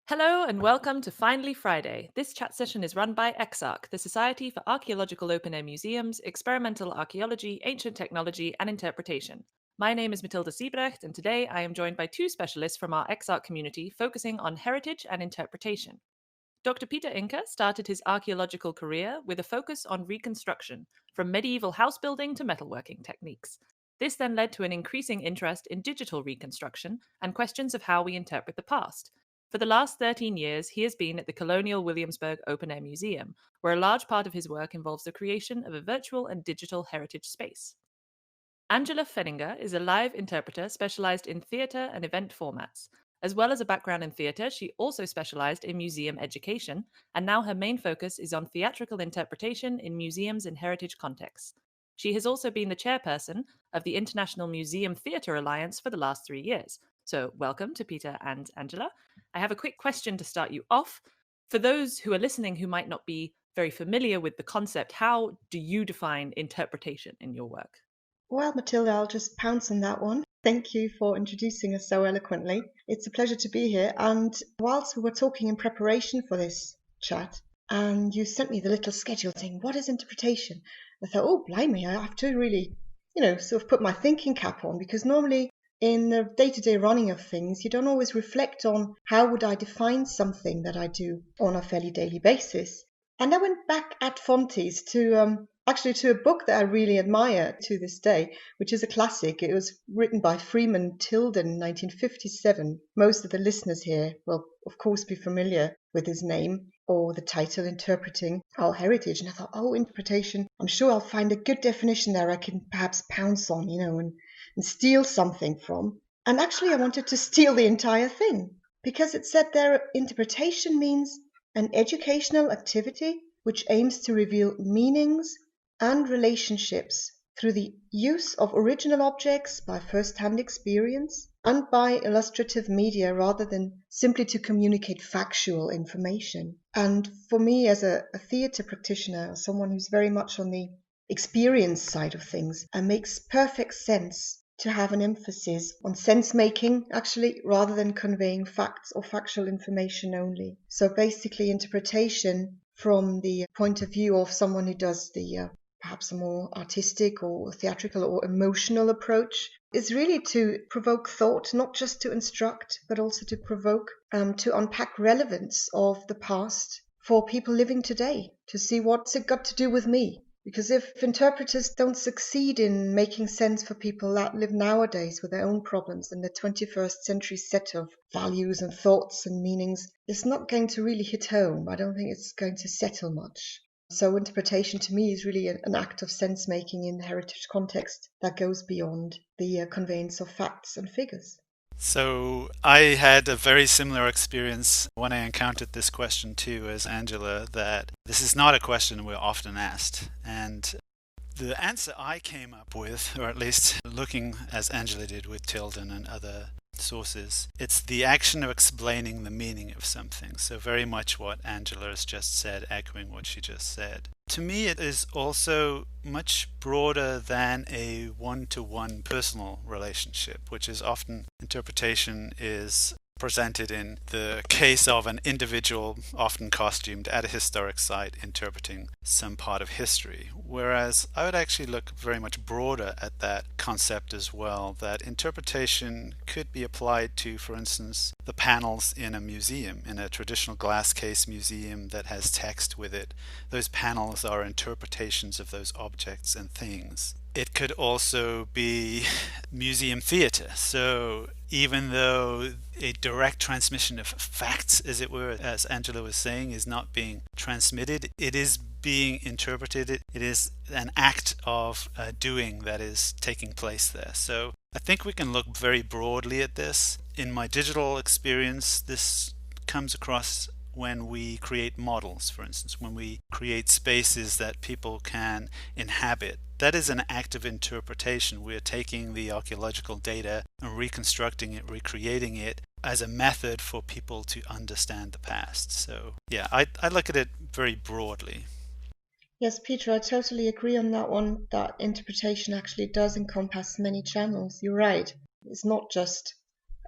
Hello and welcome to Finally Friday. This chat session is run by EXARC, the Society for Archaeological Open-Air Museums, Experimental Archaeology, Ancient Technology and Interpretation. My name is Matilda Siebrecht, and today I am joined by two specialists from our EXARC community focusing on heritage and interpretation. Dr. Peter Inke started his archaeological career with a focus on reconstruction, from medieval house building to metalworking techniques. This then led to an increasing interest in digital reconstruction and questions of how we interpret the past. For the last 13 years, he has been at the Colonial Williamsburg Open Air Museum, where a large part of his work involves the creation of a virtual and digital heritage space. Angela Fenninger is a live interpreter specialized in theatre and event formats. As well as a background in theatre, she also specialized in museum education, and now her main focus is on theatrical interpretation in museums and heritage contexts. She has also been the chairperson of the International Museum Theatre Alliance for the last 3 years. So, welcome to Peter and Angela. I have a quick question to start you off. For those who are listening who might not be very familiar with the concept, how do you define interpretation in your work? Well, Matilda, I'll just pounce on that one. Thank you for introducing us so eloquently. It's a pleasure to be here. And whilst we were talking in preparation for this chat, and you sent me the little schedule saying, what is interpretation? I thought, oh, blimey, I have to really, sort of put my thinking cap on, because normally in the day-to-day running of things, you don't always reflect on how would I define something that I do on a fairly daily basis. And I went back at Fontes to a book that I really admire to this day, which is a classic. It was written by Freeman Tilden in 1957. Most of the listeners here will, of course, be familiar with his name or the title, Interpreting Our Heritage. And I thought, oh, interpretation, I'm sure I'll find a good definition there I can perhaps pounce on, and steal something from. And actually, I wanted to steal the entire thing because it said there interpretation means an educational activity which aims to reveal meanings and relationships through the use of original objects by first-hand experience and by illustrative media rather than simply to communicate factual information. And for me as a theatre practitioner, someone who's very much on the experience side of things, it makes perfect sense to have an emphasis on sense-making, actually, rather than conveying facts or factual information only. So basically, interpretation from the point of view of someone who does the perhaps a more artistic or theatrical or emotional approach is really to provoke thought, not just to instruct, but also to provoke, to unpack relevance of the past for people living today, to see what's it got to do with me. Because if interpreters don't succeed in making sense for people that live nowadays with their own problems and the 21st century set of values and thoughts and meanings, it's not going to really hit home. I don't think it's going to settle much. So interpretation to me is really an act of sense-making in the heritage context that goes beyond the conveyance of facts and figures. So I had a very similar experience when I encountered this question too as Angela, that this is not a question we're often asked. And the answer I came up with, or at least looking as Angela did with Tilden and other sources, it's the action of explaining the meaning of something. So very much what Angela has just said, echoing what she just said. To me, it is also much broader than a one-to-one personal relationship, which is often interpretation is presented in the case of an individual, often costumed at a historic site, interpreting some part of history. Whereas I would actually look very much broader at that concept as well, that interpretation could be applied to, for instance, the panels in a museum, in a traditional glass case museum that has text with it. Those panels are interpretations of those objects and things. It could also be museum theatre. So even though a direct transmission of facts, as it were, as Angela was saying, is not being transmitted, it is being interpreted. It is an act of doing that is taking place there. So I think we can look very broadly at this. In my digital experience, this comes across when we create models, for instance, when we create spaces that people can inhabit. That is an act of interpretation. We're taking the archaeological data and reconstructing it, recreating it as a method for people to understand the past. So yeah, I look at it very broadly. Yes, Peter, I totally agree on that one, that interpretation actually does encompass many channels. You're right. It's not just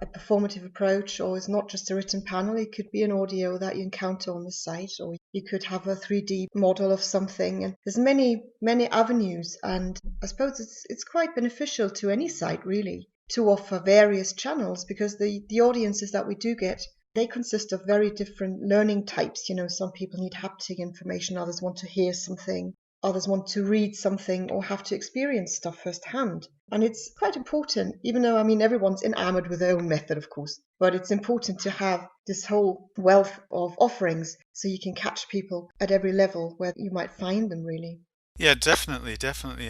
a performative approach, or it's not just a written panel. It could be an audio that you encounter on the site, or you could have a 3D model of something. And there's many avenues, and I suppose it's quite beneficial to any site really to offer various channels, because the audiences that we do get, they consist of very different learning types. Some people need haptic information, others want to hear something, others want to read something or have to experience stuff firsthand. And it's quite important, even though, everyone's enamored with their own method, of course, but it's important to have this whole wealth of offerings so you can catch people at every level where you might find them, really. Yeah, definitely.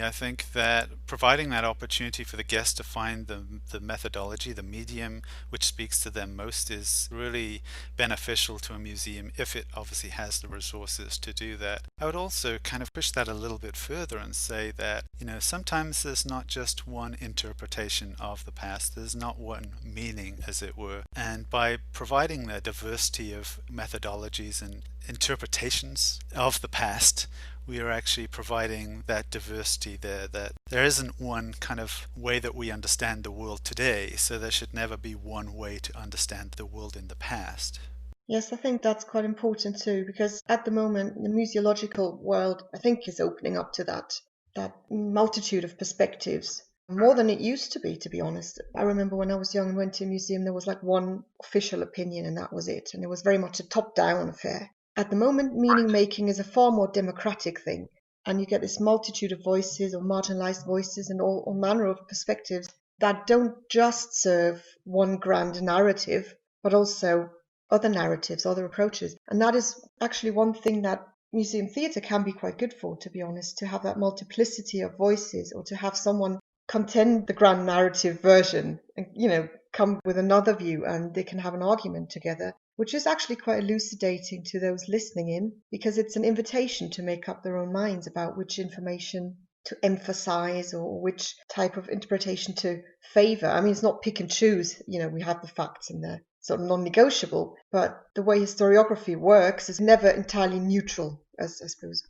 I think that providing that opportunity for the guest to find the methodology, the medium which speaks to them most is really beneficial to a museum if it obviously has the resources to do that. I would also kind of push that a little bit further and say that, sometimes there's not just one interpretation of the past, there's not one meaning, as it were. And by providing the diversity of methodologies and interpretations of the past, we are actually providing that diversity there, that there isn't one kind of way that we understand the world today, so there should never be one way to understand the world in the past. Yes, I think that's quite important too, because at the moment the museological world, I think, is opening up to that multitude of perspectives, more than it used to be honest. I remember when I was young and went to a museum, there was like one official opinion and that was it, and it was very much a top-down affair. At the moment, meaning making is a far more democratic thing, and you get this multitude of voices or marginalized voices and all manner of perspectives that don't just serve one grand narrative, but also other narratives, other approaches. And that is actually one thing that museum theatre can be quite good for, to be honest, to have that multiplicity of voices, or to have someone contend the grand narrative version and, come with another view and they can have an argument together, which is actually quite elucidating to those listening in, because it's an invitation to make up their own minds about which information to emphasize or which type of interpretation to favor. It's not pick and choose, we have the facts and they're sort of non-negotiable, but the way historiography works is never entirely neutral, as I suppose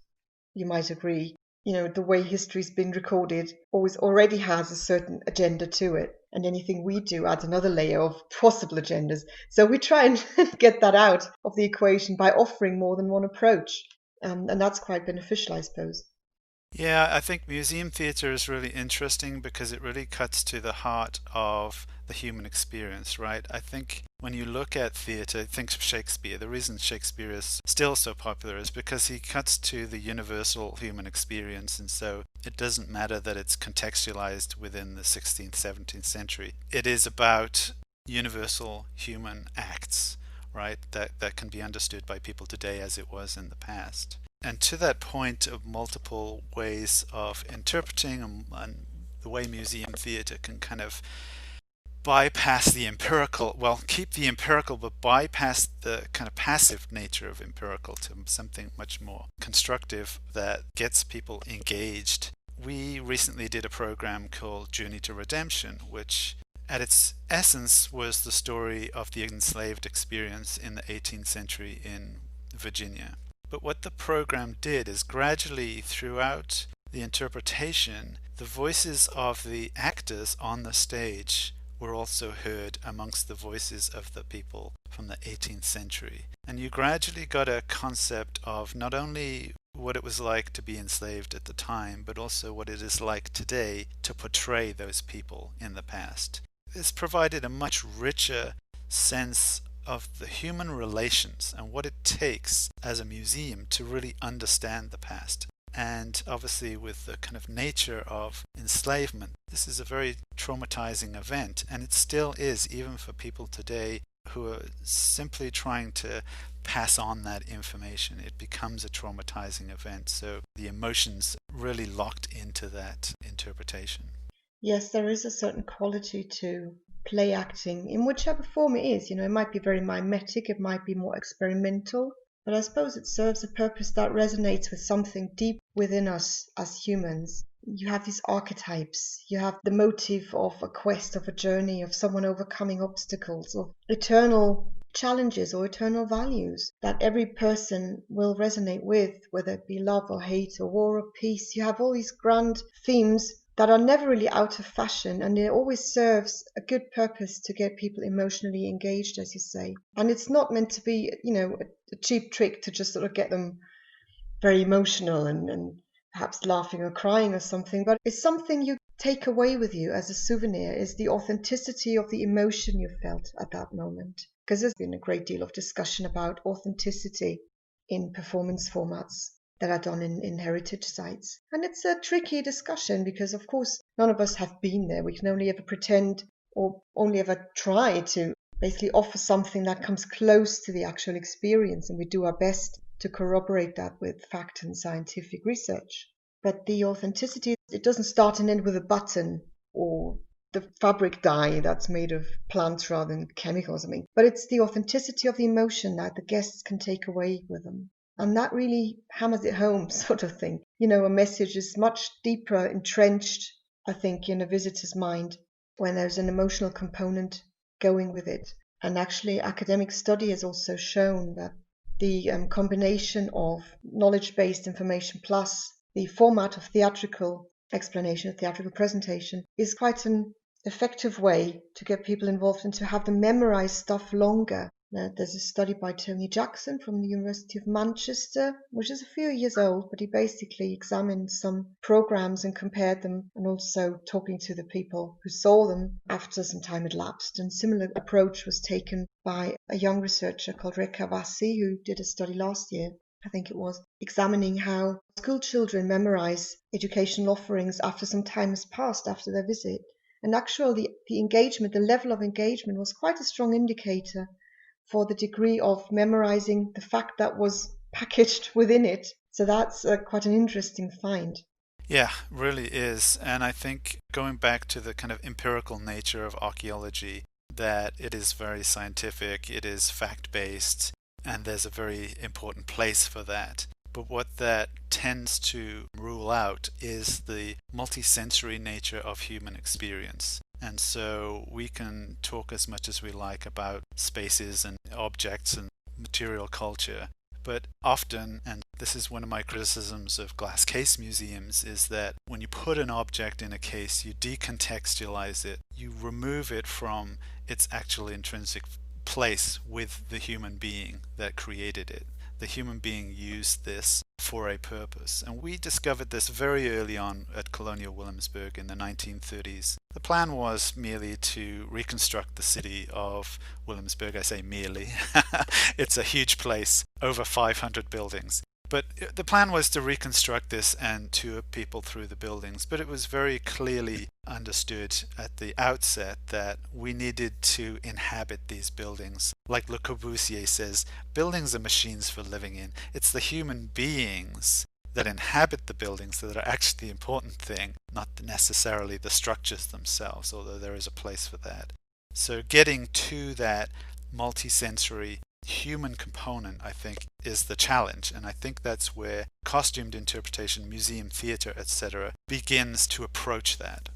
you might agree. The way history's been recorded already has a certain agenda to it, and anything we do adds another layer of possible agendas. So we try and get that out of the equation by offering more than one approach, and that's quite beneficial, I suppose. Yeah, I think museum theatre is really interesting because it really cuts to the heart of the human experience, right? I think when you look at theatre, think of Shakespeare. The reason Shakespeare is still so popular is because he cuts to the universal human experience, and so it doesn't matter that it's contextualized within the 16th, 17th century. It is about universal human acts, right, that can be understood by people today as it was in the past. And to that point of multiple ways of interpreting and the way museum theatre can kind of bypass the empirical, keep the empirical, but bypass the kind of passive nature of empirical to something much more constructive that gets people engaged. We recently did a program called Journey to Redemption, which at its essence was the story of the enslaved experience in the 18th century in Virginia. But what the program did is gradually throughout the interpretation, the voices of the actors on the stage were also heard amongst the voices of the people from the 18th century. And you gradually got a concept of not only what it was like to be enslaved at the time, but also what it is like today to portray those people in the past. This provided a much richer sense of the human relations and what it takes as a museum to really understand the past. And obviously with the kind of nature of enslavement, this is a very traumatizing event, and it still is, even for people today who are simply trying to pass on that information. It becomes a traumatizing event, so the emotions really locked into that interpretation. Yes, there is a certain quality to play acting in whichever form it is. It might be very mimetic, it might be more experimental, but I suppose it serves a purpose that resonates with something deep within us as humans. You have these archetypes, you have the motive of a quest, of a journey, of someone overcoming obstacles, of eternal challenges or eternal values that every person will resonate with, whether it be love or hate or war or peace. You have all these grand themes that are never really out of fashion, and it always serves a good purpose to get people emotionally engaged, as you say. And it's not meant to be, a cheap trick to just sort of get them very emotional and perhaps laughing or crying or something, but it's something you take away with you as a souvenir, is the authenticity of the emotion you felt at that moment. Because there's been a great deal of discussion about authenticity in performance formats that are done in heritage sites. And it's a tricky discussion because, of course, none of us have been there. We can only ever pretend or only ever try to basically offer something that comes close to the actual experience, and we do our best to corroborate that with fact and scientific research. But the authenticity, it doesn't start and end with a button or the fabric dye that's made of plants rather than chemicals. But it's the authenticity of the emotion that the guests can take away with them. And that really hammers it home, sort of thing. A message is much deeper entrenched, I think, in a visitor's mind when there's an emotional component going with it. And actually, academic study has also shown that the combination of knowledge-based information plus the format of theatrical explanation, theatrical presentation, is quite an effective way to get people involved and to have them memorize stuff longer. There's a study by Tony Jackson from the University of Manchester, which is a few years old, but he basically examined some programs and compared them, and also talking to the people who saw them after some time had lapsed. And similar approach was taken by a young researcher called Rekha Vasi, who did a study last year, I think it was, examining how school children memorize educational offerings after some time has passed after their visit. And actually, the engagement, the level of engagement was quite a strong indicator for the degree of memorizing the fact that was packaged within it. So that's quite an interesting find. Yeah, really is. And I think going back to the kind of empirical nature of archaeology, that it is very scientific, it is fact-based, and there's a very important place for that. But what that tends to rule out is the multisensory nature of human experience. And so we can talk as much as we like about spaces and objects and material culture, but often, and this is one of my criticisms of glass case museums, is that when you put an object in a case, you decontextualize it, you remove it from its actual intrinsic place with the human being that created it. The human being used this for a purpose. And we discovered this very early on at Colonial Williamsburg in the 1930s. The plan was merely to reconstruct the city of Williamsburg. I say merely. It's a huge place, over 500 buildings. But the plan was to reconstruct this and tour people through the buildings. But it was very clearly understood at the outset that we needed to inhabit these buildings. Like Le Corbusier says, buildings are machines for living in. It's the human beings that inhabit the buildings that are actually the important thing, not necessarily the structures themselves, although there is a place for that. So getting to that multisensory human component, I think, is the challenge, and I think that's where costumed interpretation, museum theatre, etc. begins to approach that.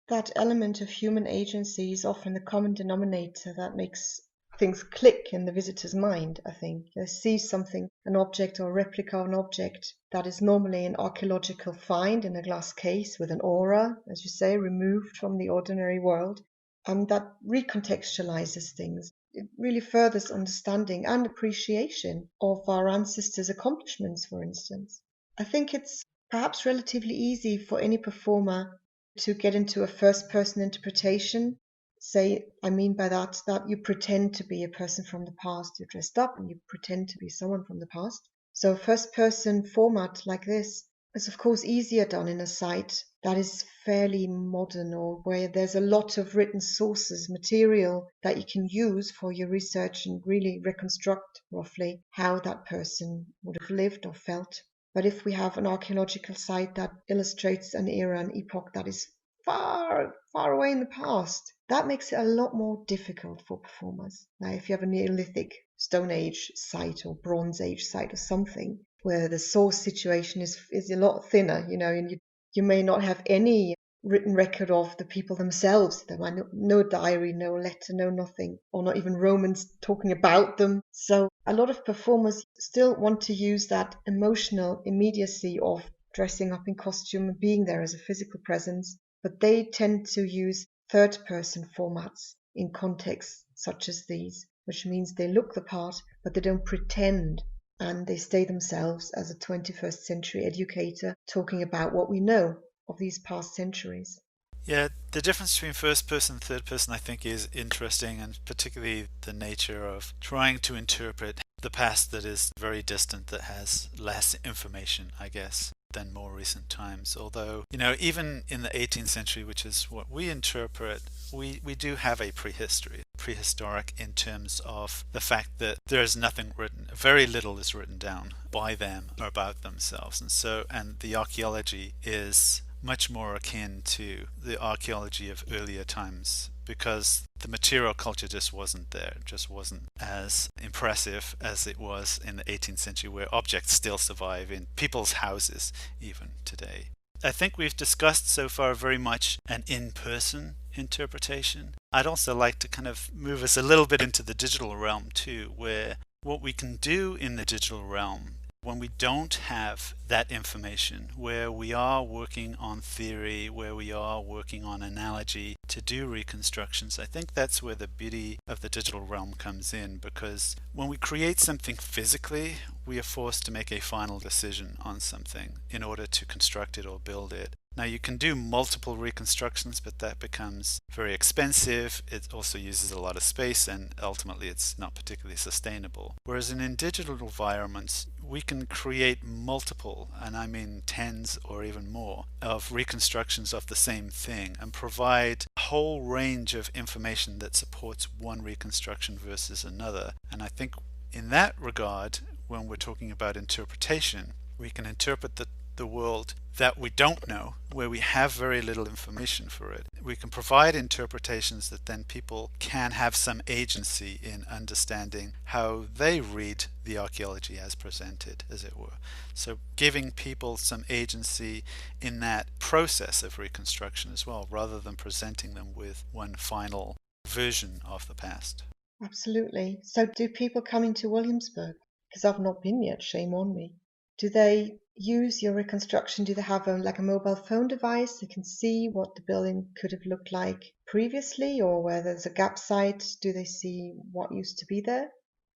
That element of human agency is often the common denominator that makes things click in the visitor's mind, I think. They see something, an object or a replica of an object that is normally an archaeological find in a glass case with an aura, as you say, removed from the ordinary world, and that recontextualizes things. It really furthers understanding and appreciation of our ancestors' accomplishments, for instance. I think it's perhaps relatively easy for any performer to get into a first-person interpretation. Say, I mean by that you pretend to be a person from the past. You're dressed up and you pretend to be someone from the past. So a first-person format like this is, of course, easier done in a site that is fairly modern, or where there's a lot of written sources, material that you can use for your research and really reconstruct roughly how that person would have lived or felt. But if we have an archaeological site that illustrates an era, an epoch that is far, far away in the past, that makes it a lot more difficult for performers. Now, if you have a Neolithic, Stone Age site or Bronze Age site or something, where the source situation is a lot thinner, and you may not have any written record of the people themselves. There might no diary, no letter, no nothing, or not even Romans talking about them. So a lot of performers still want to use that emotional immediacy of dressing up in costume and being there as a physical presence, but they tend to use third-person formats in contexts such as these, which means they look the part, but they don't pretend, and they stay themselves as a 21st century educator talking about what we know of these past centuries. Yeah, the difference between first person and third person I think is interesting, and particularly the nature of trying to interpret the past that is very distant, that has less information, I guess, than more recent times. Although, even in the 18th century, which is what we interpret, we do have a prehistoric in terms of the fact that there is nothing written, very little is written down by them or about themselves. And the archaeology is much more akin to the archaeology of earlier times, because the material culture just wasn't there, just wasn't as impressive as it was in the 18th century, where objects still survive in people's houses even today. I think we've discussed so far very much an in-person interpretation. I'd also like to kind of move us a little bit into the digital realm too, where what we can do in the digital realm when we don't have that information, where we are working on theory, where we are working on analogy to do reconstructions, I think that's where the beauty of the digital realm comes in, because when we create something physically, we are forced to make a final decision on something in order to construct it or build it. Now you can do multiple reconstructions, but that becomes very expensive. It also uses a lot of space, and ultimately it's not particularly sustainable. Whereas in digital environments, we can create multiple, and I mean tens or even more, of reconstructions of the same thing and provide a whole range of information that supports one reconstruction versus another. And I think in that regard, when we're talking about interpretation, we can interpret the world that we don't know, where we have very little information for it. We can provide interpretations that then people can have some agency in understanding how they read the archaeology as presented, as it were. So giving people some agency in that process of reconstruction as well, rather than presenting them with one final version of the past. Absolutely. So do people come into Williamsburg? Because I've not been yet, shame on me. Do they use your reconstruction? Do they have a mobile phone device? They can see what the building could have looked like previously, or where there's a gap site, do they see what used to be there?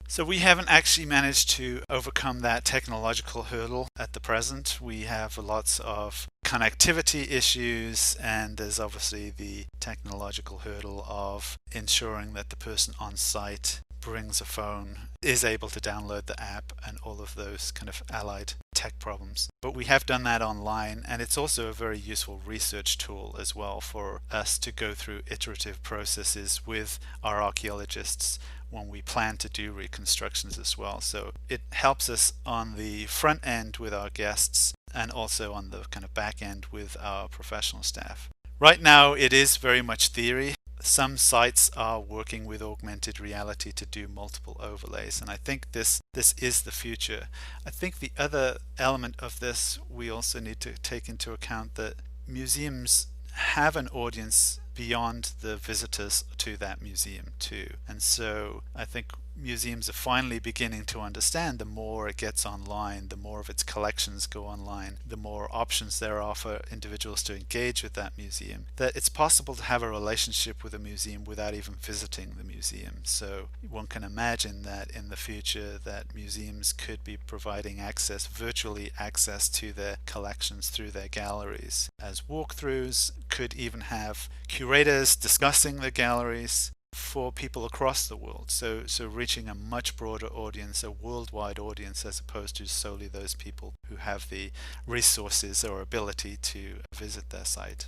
So we haven't actually managed to overcome that technological hurdle at the present. We have lots of connectivity issues, and there's obviously the technological hurdle of ensuring that the person on site brings a phone, is able to download the app, and all of those kind of allied tech problems. But we have done that online, and it's also a very useful research tool as well for us to go through iterative processes with our archaeologists when we plan to do reconstructions as well. So it helps us on the front end with our guests, and also on the kind of back end with our professional staff. Right now it is very much theory. Some sites are working with augmented reality to do multiple overlays, and I think this is the future. I think the other element of this, we also need to take into account that museums have an audience beyond the visitors to that museum too. And so I think museums are finally beginning to understand, the more it gets online, the more of its collections go online, the more options there are for individuals to engage with that museum, that it's possible to have a relationship with a museum without even visiting the museum. So one can imagine that in the future that museums could be providing access, virtually access to their collections through their galleries, as walkthroughs, could even have curators discussing the galleries for people across the world, so reaching a much broader audience, a worldwide audience, as opposed to solely those people who have the resources or ability to visit their site.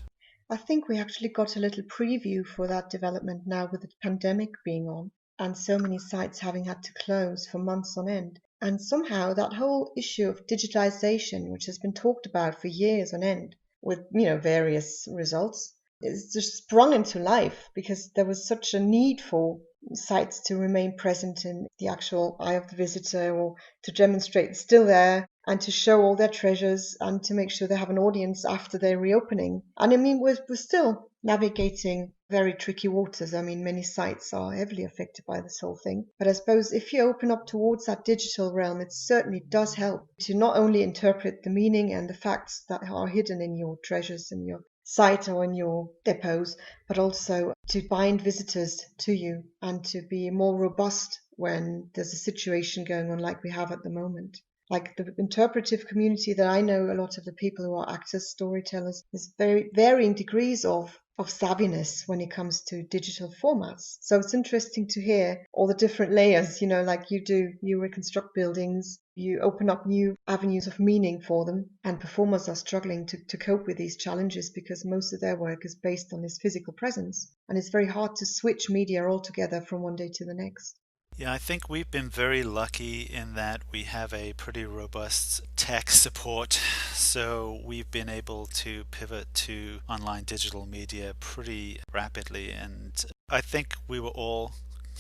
I think we actually got a little preview for that development now, with the pandemic being on and so many sites having had to close for months on end. And somehow that whole issue of digitization, which has been talked about for years on end with various results, is just sprung into life, because there was such a need for sites to remain present in the actual eye of the visitor, or to demonstrate it's still there, and to show all their treasures, and to make sure they have an audience after their reopening. And I mean, we're still navigating very tricky waters. I mean, many sites are heavily affected by this whole thing. But I suppose if you open up towards that digital realm, it certainly does help to not only interpret the meaning and the facts that are hidden in your treasures in your site or in your depots, but also to bind visitors to you and to be more robust when there's a situation going on like we have at the moment. Like the interpretive community that I know, a lot of the people who are actors, storytellers, there's very varying degrees of savviness when it comes to digital formats. So it's interesting to hear all the different layers, like you do, you reconstruct buildings, you open up new avenues of meaning for them, and performers are struggling to cope with these challenges because most of their work is based on this physical presence. And it's very hard to switch media altogether from one day to the next. Yeah, I think we've been very lucky in that we have a pretty robust tech support. So we've been able to pivot to online digital media pretty rapidly. And I think we were all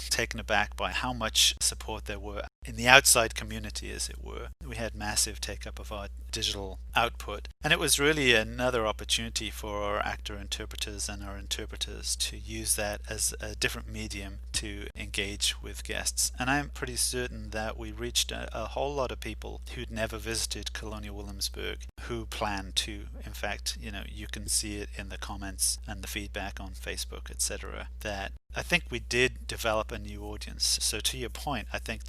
taken aback by how much support there were in the outside community, as it were. We had massive take up of our digital output, and it was really another opportunity for our actor interpreters and our interpreters to use that as a different medium to engage with guests. And I'm pretty certain that we reached a whole lot of people who'd never visited Colonial Williamsburg who plan to. In fact, you can see it in the comments and the feedback on Facebook, etc., that I think we did develop a new audience. So to your point, I think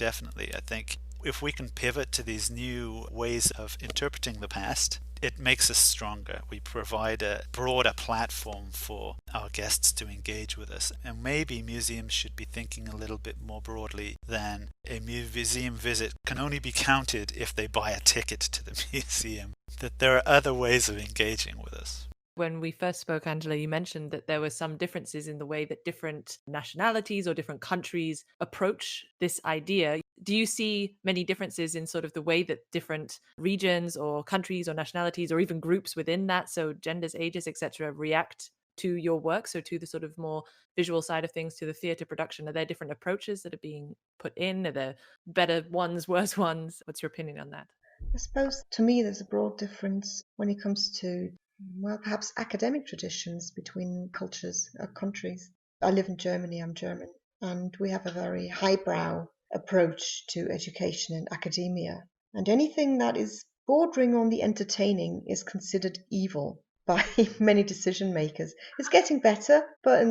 if we can pivot to these new ways of interpreting the past, it makes us stronger. We provide a broader platform for our guests to engage with us. And maybe museums should be thinking a little bit more broadly than a museum visit can only be counted if they buy a ticket to the museum. That there are other ways of engaging with us. When we first spoke, Angela, you mentioned that there were some differences in the way that different nationalities or different countries approach this idea. Do you see many differences in sort of the way that different regions or countries or nationalities or even groups within that, so genders, ages, etc., react to your work, so to the sort of more visual side of things, to the theatre production? Are there different approaches that are being put in? Are there better ones, worse ones? What's your opinion on that? I suppose to me there's a broad difference when it comes to perhaps academic traditions between cultures or countries. I live in Germany, I'm German, and we have a very highbrow approach to education and academia. And anything that is bordering on the entertaining is considered evil by many decision makers. It's getting better, but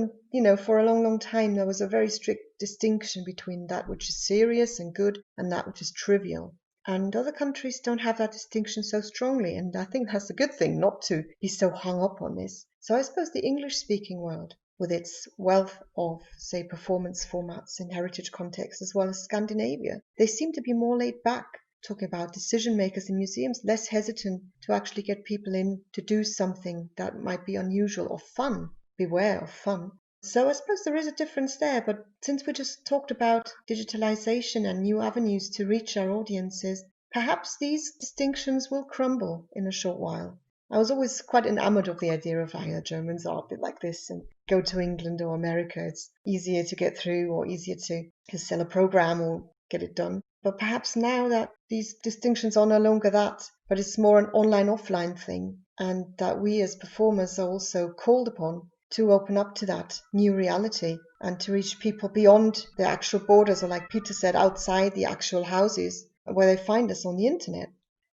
for a long, long time there was a very strict distinction between that which is serious and good and that which is trivial. And other countries don't have that distinction so strongly, and I think that's a good thing, not to be so hung up on this. So I suppose the English-speaking world, with its wealth of, say, performance formats in heritage contexts, as well as Scandinavia, they seem to be more laid back, talking about decision makers in museums, less hesitant to actually get people in to do something that might be unusual or fun. Beware of fun. So I suppose there is a difference there, but since we just talked about digitalization and new avenues to reach our audiences, perhaps these distinctions will crumble in a short while. I was always quite enamored of the idea of Germans are a bit like this, and go to England or America, it's easier to get through or easier to sell a program or get it done. But perhaps now that these distinctions are no longer that, but it's more an online-offline thing, and that we as performers are also called upon to open up to that new reality and to reach people beyond the actual borders, or like Peter said, outside the actual houses where they find us on the internet.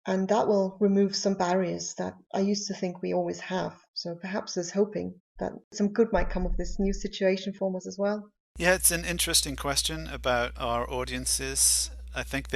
And that will remove some barriers that I used to think we always have. So perhaps there's hoping that some good might come of this new situation for us as well. Yeah, it's an interesting question about our audiences. I think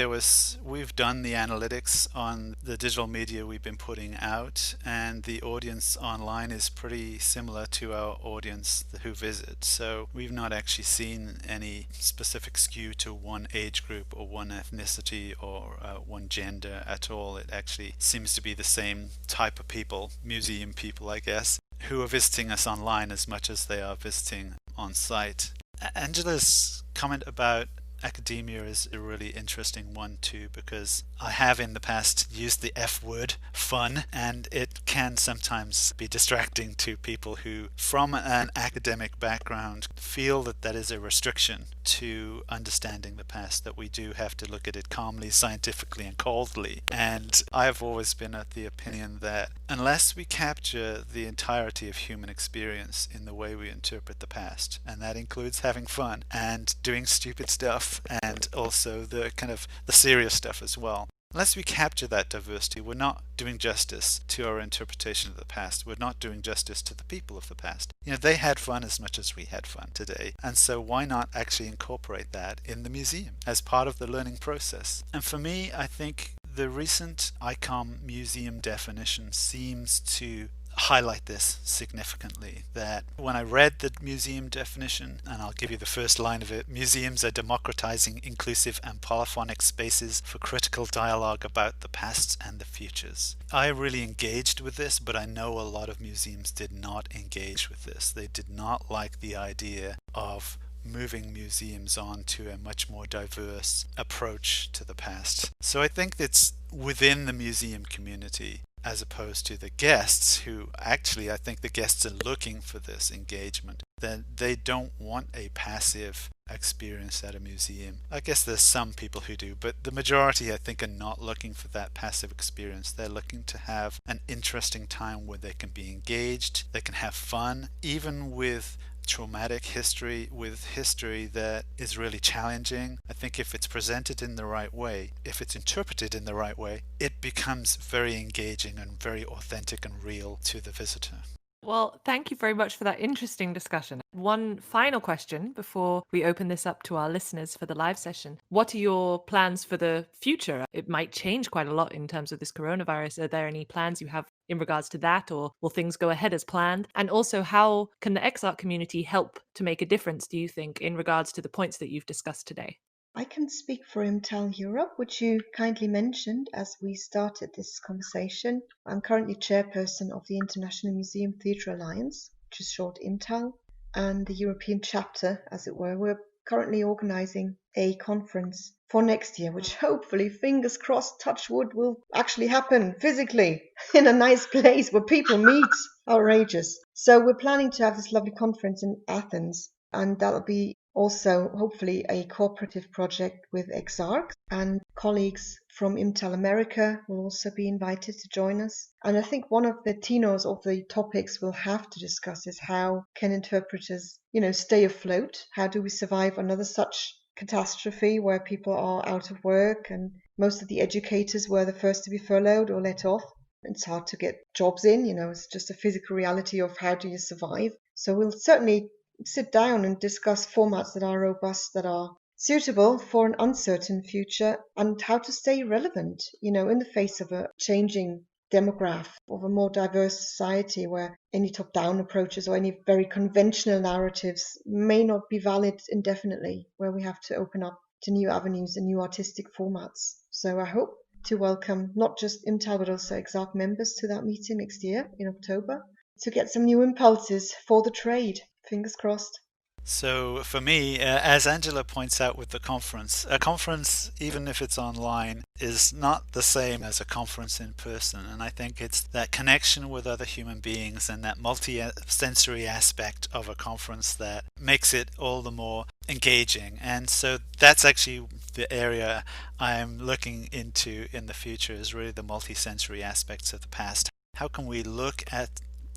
we've done the analytics on the digital media we've been putting out, and the audience online is pretty similar to our audience who visit. So we've not actually seen any specific skew to one age group or one ethnicity or one gender at all. It actually seems to be the same type of people, museum people, I guess, who are visiting us online as much as they are visiting on site. Angela's comment about academia is a really interesting one too, because I have in the past used the F word, fun, and it can sometimes be distracting to people who, from an academic background, feel that that is a restriction to understanding the past, that we do have to look at it calmly, scientifically, and coldly. And I've always been of the opinion that unless we capture the entirety of human experience in the way we interpret the past, and that includes having fun and doing stupid stuff and also the kind of the serious stuff as well, unless we capture that diversity, we're not doing justice to our interpretation of the past. We're not doing justice to the people of the past. They had fun as much as we had fun today. And so why not actually incorporate that in the museum as part of the learning process? And for me, I think the recent ICOM museum definition seems to highlight this significantly, that when I read the museum definition, and I'll give you the first line of it: museums are democratizing, inclusive and polyphonic spaces for critical dialogue about the pasts and the futures. I really engaged with this, but I know a lot of museums did not engage with this. They did not like the idea of moving museums on to a much more diverse approach to the past. So I think it's within the museum community, as opposed to the guests, who actually, I think the guests are looking for this engagement. That they don't want a passive experience at a museum. I guess there's some people who do, but the majority, I think, are not looking for that passive experience. They're looking to have an interesting time where they can be engaged, they can have fun, even with traumatic history, with history that is really challenging. I think if it's presented in the right way, if it's interpreted in the right way, it becomes very engaging and very authentic and real to the visitor. Well, thank you very much for that interesting discussion. One final question before we open this up to our listeners for the live session. What are your plans for the future? It might change quite a lot in terms of this coronavirus. Are there any plans you have in regards to that, or will things go ahead as planned? And also, how can the EXARC community help to make a difference, do you think, in regards to the points that you've discussed today? I can speak for Intel Europe, which you kindly mentioned as we started this conversation. I'm currently chairperson of the International Museum Theatre Alliance, which is short Intel, and the European chapter, as it were. We're currently organising a conference for next year, which hopefully, fingers crossed, touch wood, will actually happen physically in a nice place where people meet. Outrageous. So we're planning to have this lovely conference in Athens, and that'll be also hopefully a cooperative project with EXARC, and colleagues from Intel America will also be invited to join us. And I think one of the tenors of the topics we'll have to discuss is how can interpreters, stay afloat? How do we survive another such catastrophe where people are out of work and most of the educators were the first to be furloughed or let off? It's hard to get jobs in, it's just a physical reality of how do you survive. So we'll certainly sit down and discuss formats that are robust, that are suitable for an uncertain future, and how to stay relevant, in the face of a changing demographic of a more diverse society where any top-down approaches or any very conventional narratives may not be valid indefinitely, where we have to open up to new avenues and new artistic formats. So I hope to welcome not just Intel but also EXARC members to that meeting next year in October to get some new impulses for the trade. Fingers crossed. So for me, as Angela points out with the conference, a conference, even if it's online, is not the same as a conference in person. And I think it's that connection with other human beings and that multi-sensory aspect of a conference that makes it all the more engaging. And so that's actually the area I'm looking into in the future, is really the multi-sensory aspects of the past. How can we look at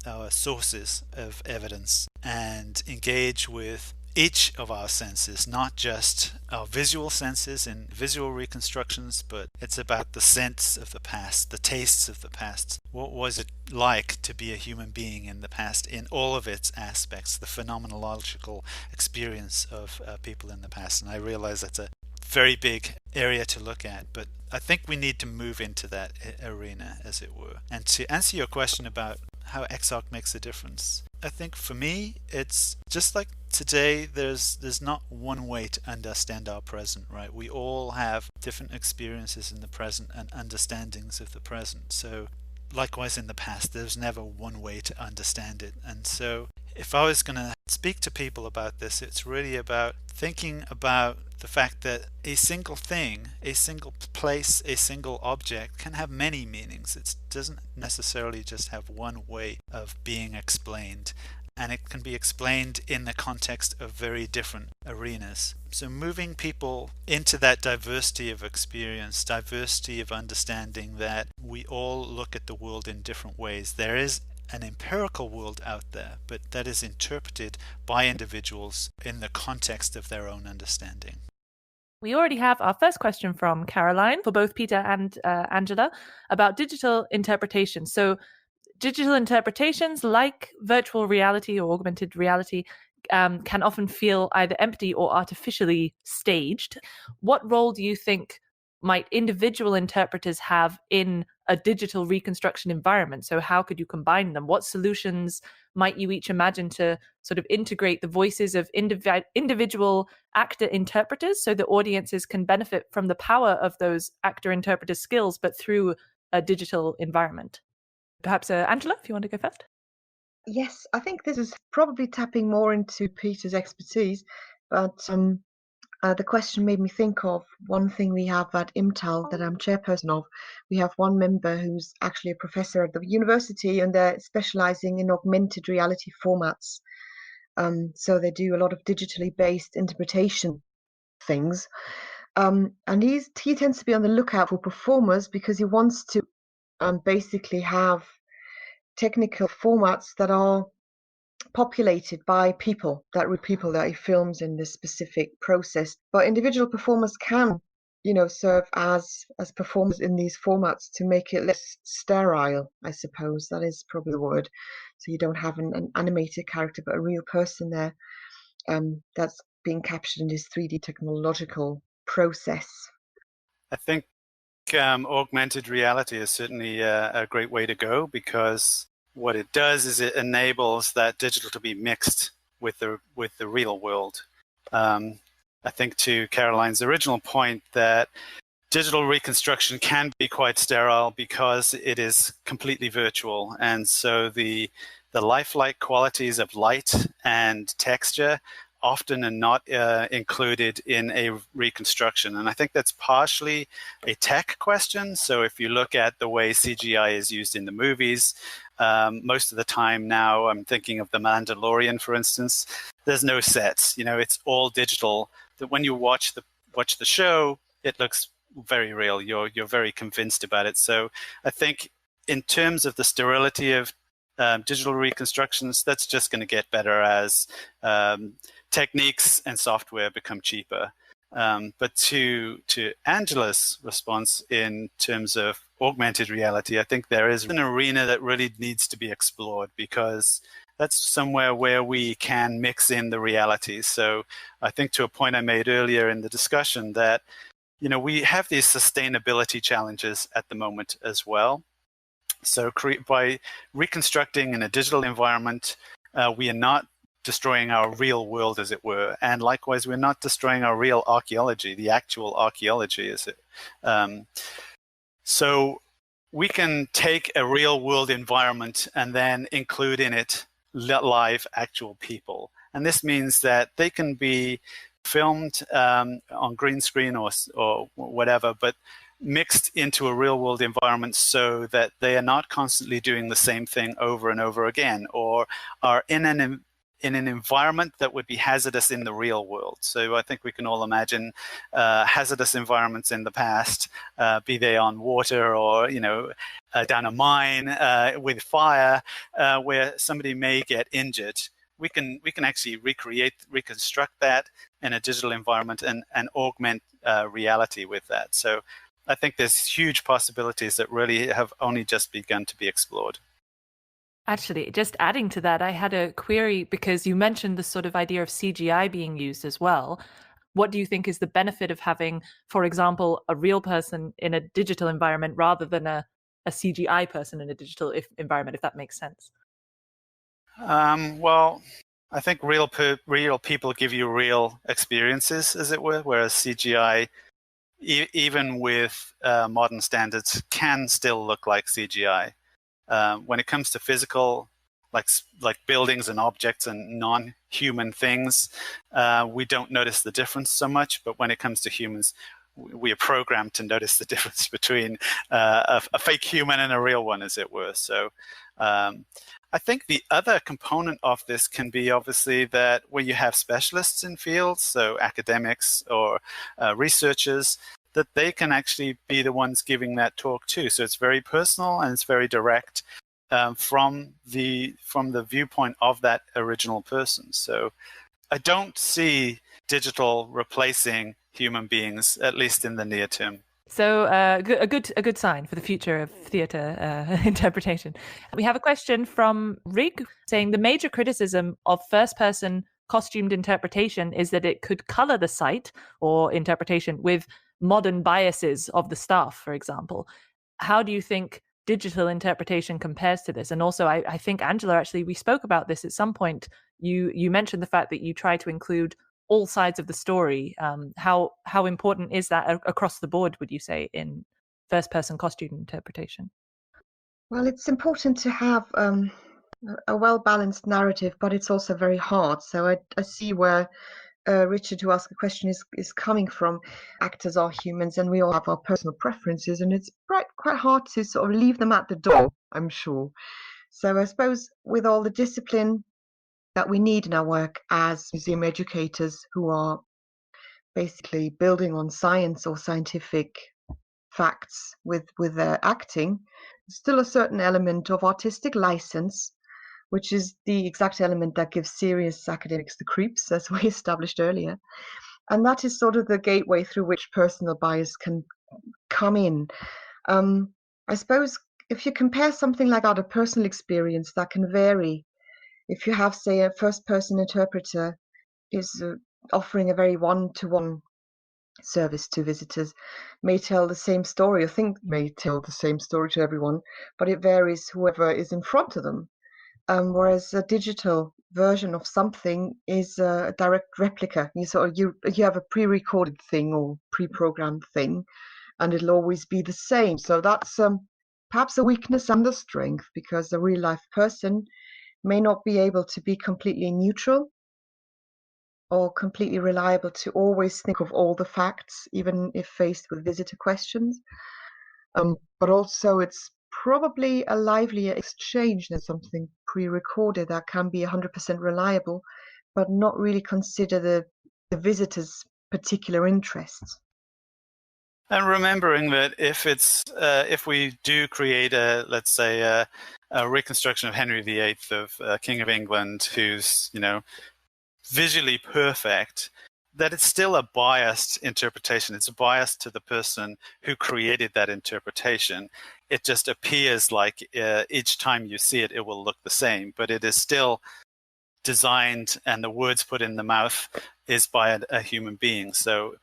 our sources of evidence and engage with each of our senses, not just our visual senses in visual reconstructions, but it's about the sense of the past, the tastes of the past. What was it like to be a human being in the past in all of its aspects, the phenomenological experience of people in the past? And I realize that's a very big area to look at, but I think we need to move into that arena, as it were. And to answer your question about how EXARC makes a difference, I think for me it's just like today there's not one way to understand our present, right? We all have different experiences in the present and understandings of the present. So likewise in the past, there's never one way to understand it. And so if I was going to speak to people about this, it's really about thinking about the fact that a single thing, a single place, a single object can have many meanings. It doesn't necessarily just have one way of being explained, and it can be explained in the context of very different arenas. So moving people into that diversity of experience, diversity of understanding that we all look at the world in different ways. There is an empirical world out there, but that is interpreted by individuals in the context of their own understanding. We already have our first question from Caroline for both Peter and Angela about digital interpretation. So digital interpretations, like virtual reality or augmented reality, can often feel either empty or artificially staged. What role do you think might individual interpreters have in a digital reconstruction environment? So how could you combine them? What solutions might you each imagine to sort of integrate the voices of individual actor interpreters so that audiences can benefit from the power of those actor interpreter skills, but through a digital environment? Perhaps Angela, if you want to go first. Yes, I think this is probably tapping more into Peter's expertise, but the question made me think of one thing we have at IMTAL that I'm chairperson of. We have one member who's actually a professor at the university, and they're specializing in augmented reality formats. So they do a lot of digitally based interpretation things. And he tends to be on the lookout for performers because he wants to basically have technical formats that are populated by people that he films in this specific process. But individual performers can, serve as performers in these formats to make it less sterile, I suppose. That is probably the word. So you don't have an animated character, but a real person there that's being captured in this 3D technological process. I think augmented reality is certainly a great way to go, because what it does is it enables that digital to be mixed with the real world. I think to Caroline's original point that digital reconstruction can be quite sterile because it is completely virtual, and so the lifelike qualities of light and texture often are not included in a reconstruction. And I think that's partially a tech question. So if you look at the way CGI is used in the movies, most of the time now, I'm thinking of The Mandalorian, for instance, there's no sets. It's all digital. That when you watch the show, it looks very real. You're very convinced about it. So I think in terms of the sterility of digital reconstructions, that's just going to get better as techniques and software become cheaper. But to Angela's response in terms of augmented reality, I think there is an arena that really needs to be explored, because that's somewhere where we can mix in the reality. So I think to a point I made earlier in the discussion that, we have these sustainability challenges at the moment as well. So by reconstructing in a digital environment, we are not destroying our real world, as it were. And likewise, we're not destroying our real archaeology, the actual archaeology, is it? So we can take a real world environment and then include in it live actual people. And this means that they can be filmed on green screen or whatever, but mixed into a real world environment so that they are not constantly doing the same thing over and over again, or are in an environment that would be hazardous in the real world. So I think we can all imagine hazardous environments in the past, be they on water or down a mine with fire, where somebody may get injured. We can actually reconstruct that in a digital environment and augment reality with that. So I think there's huge possibilities that really have only just begun to be explored. Actually, just adding to that, I had a query because you mentioned the sort of idea of CGI being used as well. What do you think is the benefit of having, for example, a real person in a digital environment rather than a CGI person in a digital environment, if that makes sense? Well, I think real people give you real experiences, as it were, whereas CGI, even with modern standards, can still look like CGI. When it comes to physical, like buildings and objects and non-human things, we don't notice the difference so much. But when it comes to humans, we are programmed to notice the difference between a fake human and a real one, as it were. So I think the other component of this can be obviously that when you have specialists in fields, so academics or researchers, that they can actually be the ones giving that talk too. So it's very personal and it's very direct from the viewpoint of that original person. So I don't see digital replacing human beings, at least in the near term. So a good sign for the future of theatre interpretation. We have a question from Rig saying the major criticism of first-person costumed interpretation is that it could colour the site or interpretation with modern biases of the staff, for example. How do you think digital interpretation compares to this? And also, I think, Angela, actually, we spoke about this at some point. You mentioned the fact that you try to include all sides of the story. How important is that across the board, would you say, in first-person costume interpretation? Well, it's important to have a well-balanced narrative, but it's also very hard. So I see where Richard, who asked the question, is coming from. Actors are humans, and we all have our personal preferences, and it's quite hard to sort of leave them at the door, I'm sure. So I suppose with all the discipline that we need in our work as museum educators who are basically building on science or scientific facts with their acting, still a certain element of artistic license, which is the exact element that gives serious academics the creeps, as we established earlier. And that is sort of the gateway through which personal bias can come in. I suppose if you compare something like that, a personal experience, that can vary. If you have, say, a first-person interpreter is offering a very one-to-one service to visitors, may tell the same story, or think may tell the same story to everyone, but it varies whoever is in front of them. Whereas a digital version of something is a direct replica. You have a pre-recorded thing or pre-programmed thing, and it'll always be the same. So that's perhaps a weakness and a strength, because a real-life person may not be able to be completely neutral or completely reliable to always think of all the facts, even if faced with visitor questions. But also it's probably a livelier exchange than something pre-recorded that can be 100% reliable, but not really consider the visitor's particular interests. And remembering that if we do create let's say a reconstruction of Henry VIII, of King of England, who's visually perfect, that it's still a biased interpretation. It's a bias to the person who created that interpretation. It just appears like each time you see it, it will look the same, but it is still designed, and the words put in the mouth is by a human being. So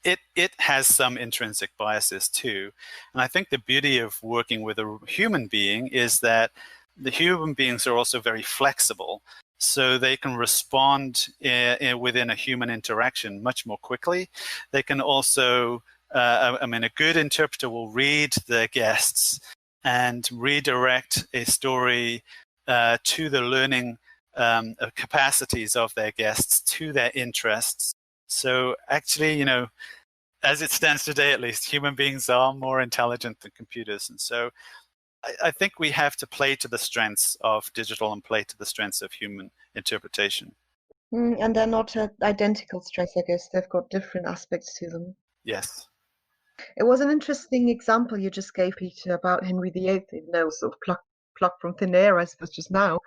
it has some intrinsic biases too. And I think the beauty of working with a human being is that the human beings are also very flexible. So they can respond within a human interaction much more quickly. They can also, a good interpreter will read their guests and redirect a story to the learning capacities of their guests, to their interests. So actually, as it stands today, at least, human beings are more intelligent than computers. And so I think we have to play to the strengths of digital and play to the strengths of human interpretation. And they're not identical strengths, I guess. They've got different aspects to them. Yes. It was an interesting example you just gave, Peter, about Henry VIII, even though it was sort of plucked from thin air, I suppose, just now.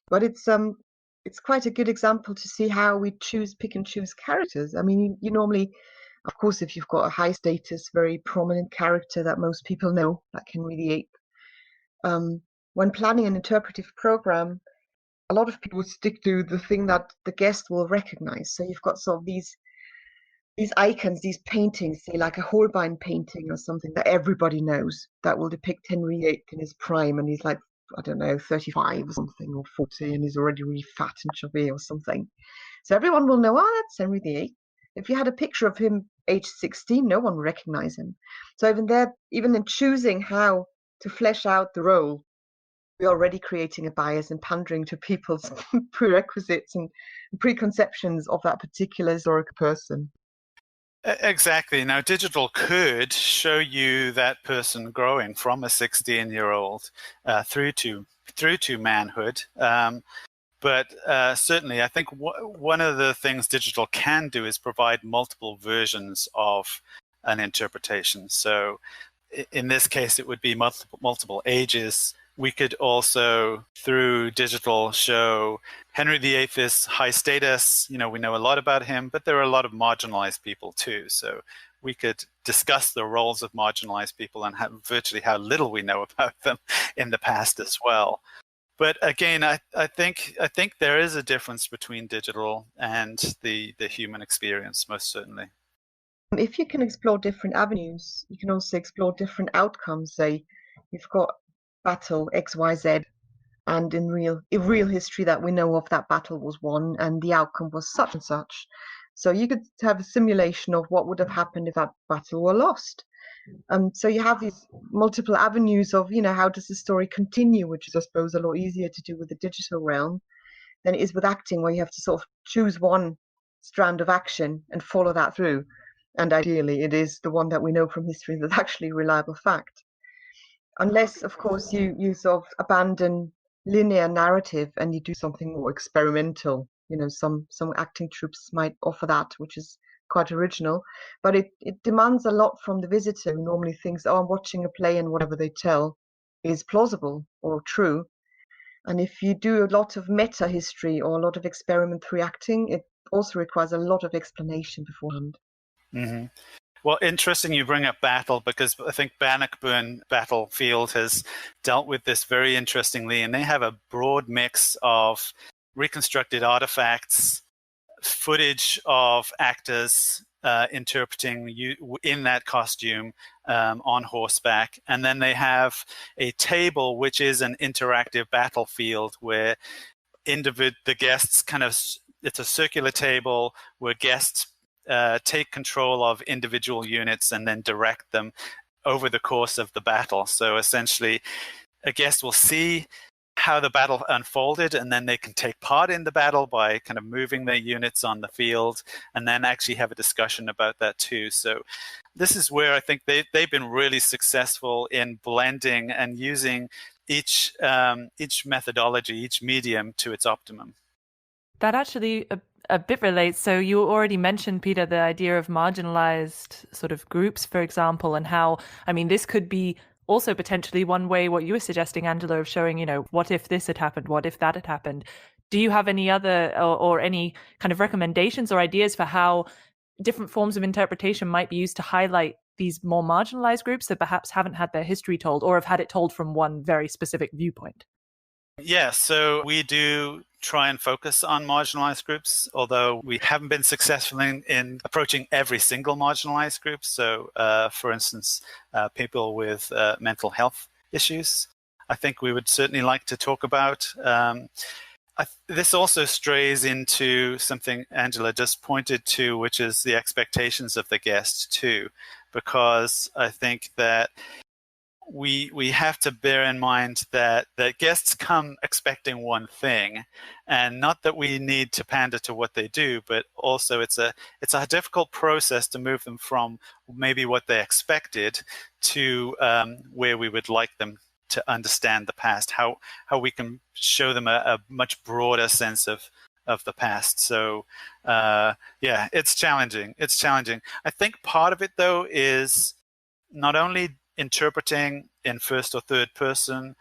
But it's quite a good example to see how we pick and choose characters. I mean, you normally, of course, if you've got a high status, very prominent character that most people know, like Henry VIII, when planning an interpretive program, a lot of people would stick to the thing that the guest will recognize. So you've got sort of these icons, these paintings, say like a Holbein painting or something that everybody knows, that will depict Henry VIII in his prime, and he's like, I don't know, 35 or something, or 40, and he's already really fat and chubby or something. So everyone will know, that's Henry VIII. If you had a picture of him age 16, no one would recognize him. So even in choosing how to flesh out the role, we're already creating a bias and pandering to people's prerequisites and preconceptions of that particular historical person. Exactly. Now, digital could show you that person growing from a 16-year-old through to manhood. But certainly, I think one of the things digital can do is provide multiple versions of an interpretation. So in this case, it would be multiple ages. We could also, through digital, show Henry VIII is high status. We know a lot about him, but there are a lot of marginalized people too. So we could discuss the roles of marginalized people and virtually how little we know about them in the past as well. But again, I think there is a difference between digital and the human experience, most certainly. If you can explore different avenues, you can also explore different outcomes. Say you've got battle XYZ, and in real history that we know of, that battle was won and the outcome was such and such. So you could have a simulation of what would have happened if that battle were lost. So you have these multiple avenues of, how does the story continue, which is, I suppose, a lot easier to do with the digital realm than it is with acting, where you have to sort of choose one strand of action and follow that through. And ideally, it is the one that we know from history that's actually a reliable fact. Unless, of course, you sort of abandon linear narrative and you do something more experimental. Some acting troupes might offer that, which is quite original, but it demands a lot from the visitor, who normally thinks, oh, I'm watching a play and whatever they tell is plausible or true. And if you do a lot of meta history or a lot of experimentary acting, it also requires a lot of explanation beforehand. Mm-hmm. Well, interesting you bring up battle, because I think Bannockburn Battlefield has dealt with this very interestingly, and they have a broad mix of reconstructed artifacts, footage of actors interpreting you in that costume on horseback, and then they have a table which is an interactive battlefield where the guests it's a circular table where guests take control of individual units and then direct them over the course of the battle. So essentially, a guest will see how the battle unfolded, and then they can take part in the battle by kind of moving their units on the field, and then actually have a discussion about that too. So this is where I think they've been really successful in blending and using each methodology, each medium to its optimum. That actually a bit relates. So you already mentioned, Peter, the idea of marginalized sort of groups, for example, and how, this could be also potentially one way, what you were suggesting, Angela, of showing, what if this had happened? What if that had happened? Do you have any other or any kind of recommendations or ideas for how different forms of interpretation might be used to highlight these more marginalized groups that perhaps haven't had their history told or have had it told from one very specific viewpoint? Yeah, so we do try and focus on marginalized groups, although we haven't been successful in approaching every single marginalized group. So, for instance, people with mental health issues, I think we would certainly like to talk about. This also strays into something Angela just pointed to, which is the expectations of the guest too, because I think that we have to bear in mind that guests come expecting one thing, and not that we need to pander to what they do, but also it's a difficult process to move them from maybe what they expected to where we would like them to understand the past, how we can show them a much broader sense of the past. So yeah, it's challenging. I think part of it though is not only interpreting in first or third person,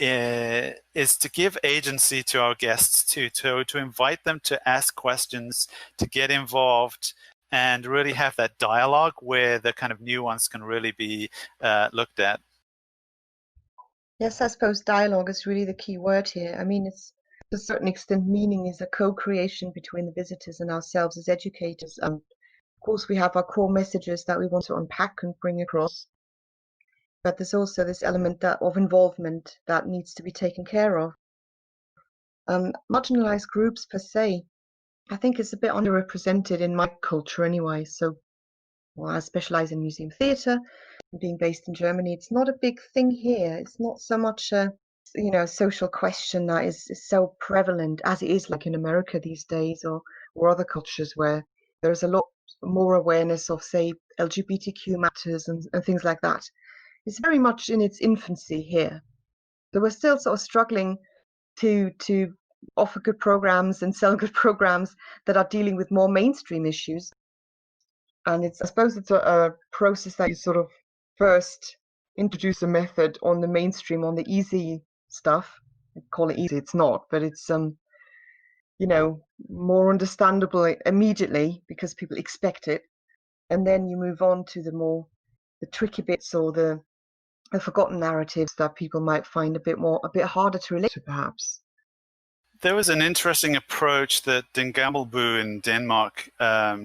is to give agency to our guests too, to invite them to ask questions, to get involved, and really have that dialogue where the kind of nuance can really be looked at. Yes, I suppose dialogue is really the key word here. It's to a certain extent, meaning is a co-creation between the visitors and ourselves as educators. And of course, we have our core messages that we want to unpack and bring across. But there's also this element of involvement that needs to be taken care of. Marginalized groups per se, I think it's a bit underrepresented in my culture anyway. So I specialize in museum theatre, being based in Germany. It's not a big thing here. It's not so much a social question that is so prevalent as it is like in America these days, or other cultures where there's a lot more awareness of, say, LGBTQ matters and things like that. It's very much in its infancy here. So we're still sort of struggling to offer good programs and sell good programs that are dealing with more mainstream issues. And I suppose it's a process that you sort of first introduce a method on the mainstream, on the easy stuff. I call it easy, it's not, but it's more understandable immediately because people expect it. And then you move on to the tricky bits, or the forgotten narratives that people might find a bit harder to relate to, perhaps. There was an interesting approach that Dingambelbu in Denmark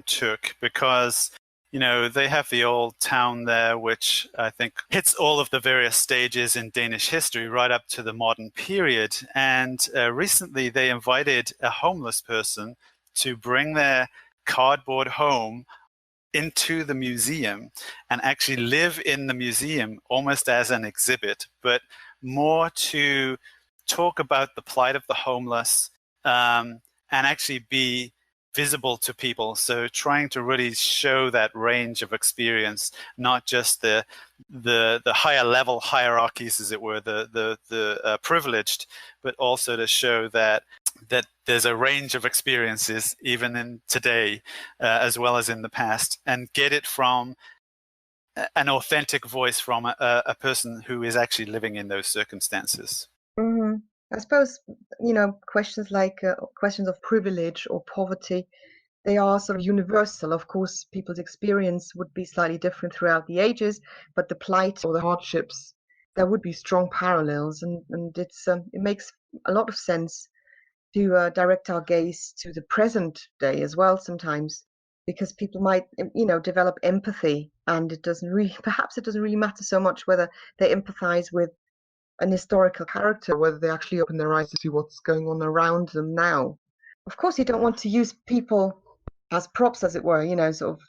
took, because they have the old town there, which I think hits all of the various stages in Danish history right up to the modern period. And recently they invited a homeless person to bring their cardboard home into the museum and actually live in the museum almost as an exhibit, but more to talk about the plight of the homeless and actually be visible to people. So trying to really show that range of experience, not just the higher level hierarchies, as it were, the privileged, but also to show that there's a range of experiences even in today as well as in the past, and get it from an authentic voice from a person who is actually living in those circumstances. Mm-hmm. I suppose, questions like questions of privilege or poverty, they are sort of universal. Of course, people's experience would be slightly different throughout the ages, but the plight or the hardships, there would be strong parallels, and it makes a lot of sense to direct our gaze to the present day as well sometimes, because people might, develop empathy, and perhaps it doesn't really matter so much whether they empathize with an historical character, whether they actually open their eyes to see what's going on around them now. Of course, you don't want to use people as props, as it were, sort of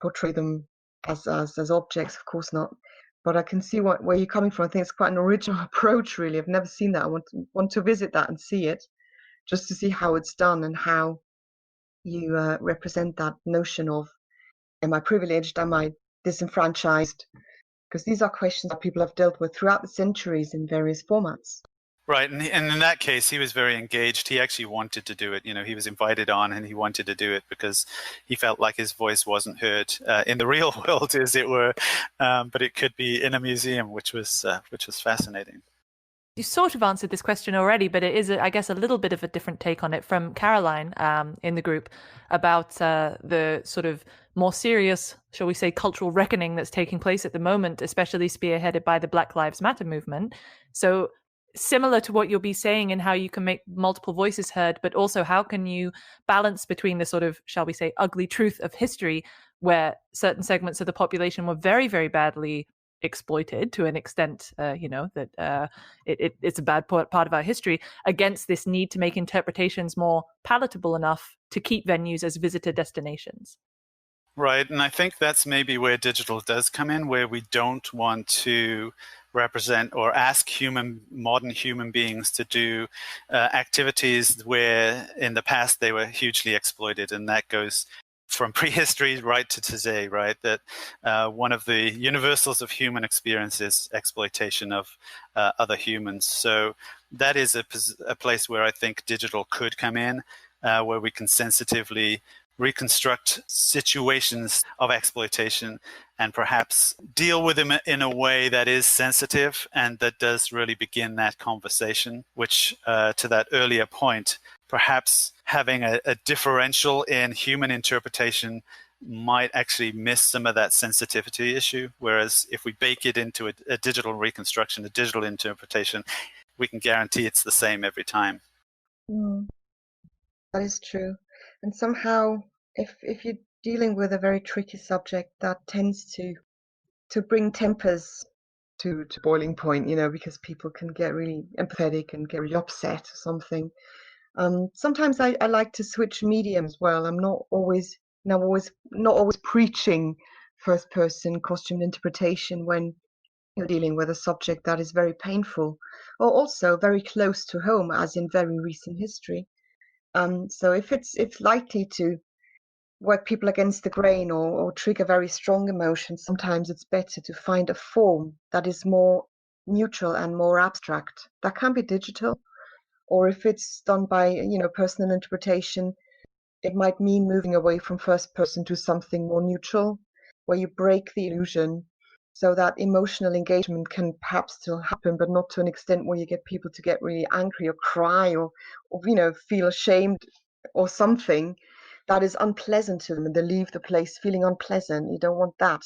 portray them as objects, of course not. But I can see where you're coming from. I think it's quite an original approach, really. I've never seen that. I want to visit that and see it, just to see how it's done and how you represent that notion of, am I privileged? Am I disenfranchised? Because these are questions that people have dealt with throughout the centuries in various formats. Right, and in that case, he was very engaged. He actually wanted to do it. He was invited on, and he wanted to do it because he felt like his voice wasn't heard in the real world, as it were. But it could be in a museum, which was fascinating. You sort of answered this question already, but it is, I guess, a little bit of a different take on it from Caroline in the group about the sort of more serious, shall we say, cultural reckoning that's taking place at the moment, especially spearheaded by the Black Lives Matter movement. So similar to what you'll be saying in how you can make multiple voices heard, but also how can you balance between the sort of, shall we say, ugly truth of history, where certain segments of the population were very, very badly exploited to an extent, that it's a bad part of our history, against this need to make interpretations more palatable enough to keep venues as visitor destinations. Right, and I think that's maybe where digital does come in, where we don't want to represent or ask modern human beings to do activities where in the past they were hugely exploited, and that goes from prehistory right to today, right? That one of the universals of human experience is exploitation of other humans. So that is a place where I think digital could come in, where we can sensitively reconstruct situations of exploitation and perhaps deal with them in a way that is sensitive and that does really begin that conversation, which to that earlier point, perhaps having a differential in human interpretation might actually miss some of that sensitivity issue. Whereas if we bake it into a digital reconstruction, a digital interpretation, we can guarantee it's the same every time. That is true. And somehow, if you're dealing with a very tricky subject, that tends to bring tempers to boiling point, because people can get really empathetic and get really upset or something. Sometimes I like to switch mediums as well. I'm not always preaching first person costume interpretation when you're dealing with a subject that is very painful, or also very close to home, as in very recent history. So if it's likely to work people against the grain or trigger very strong emotions, sometimes it's better to find a form that is more neutral and more abstract. That can be digital, or if it's done by personal interpretation, it might mean moving away from first person to something more neutral, where you break the illusion so that emotional engagement can perhaps still happen, but not to an extent where you get people to get really angry or cry or feel ashamed or something that is unpleasant to them, and they leave the place feeling unpleasant. You don't want that.